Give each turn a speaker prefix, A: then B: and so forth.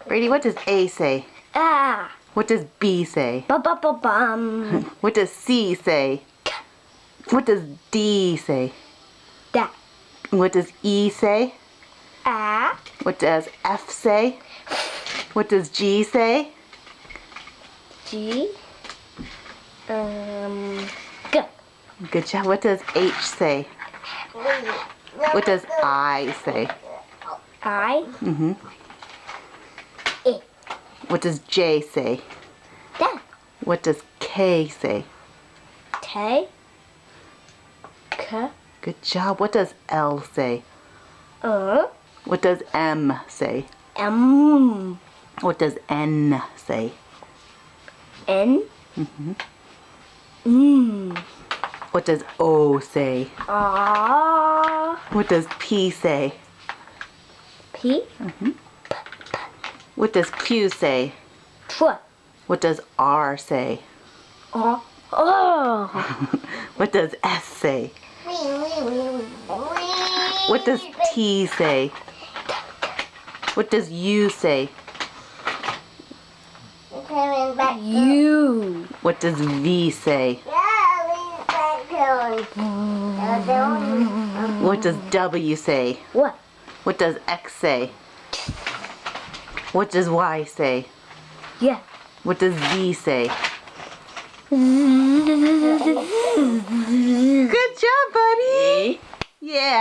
A: Brady, what does A say?
B: Ah.
A: What does B say?
B: Bum.
A: What does C say? What does D say?
B: Da.
A: What does E say?
B: Ah.
A: What does F say? What does G say?
B: G. G.
A: Good job. What does H say? What does I say?
B: I.
A: Mm-hmm.
B: E.
A: What does J say?
B: Da.
A: What does K say?
B: K. K.
A: Good job. What does L say? What does M say?
B: M.
A: What does N say?
B: N.
A: What does O say?
B: R.
A: What does P say?
B: P.
A: What does Q say?
B: Tw.
A: What does R say?
B: R. Oh.
A: What does S say? What does T say? What does U say?
B: U.
A: What does V say? What does W say?
B: What?
A: What does X say? What does Y say?
B: Yeah.
A: What does Z say? Good job, buddy! Yeah.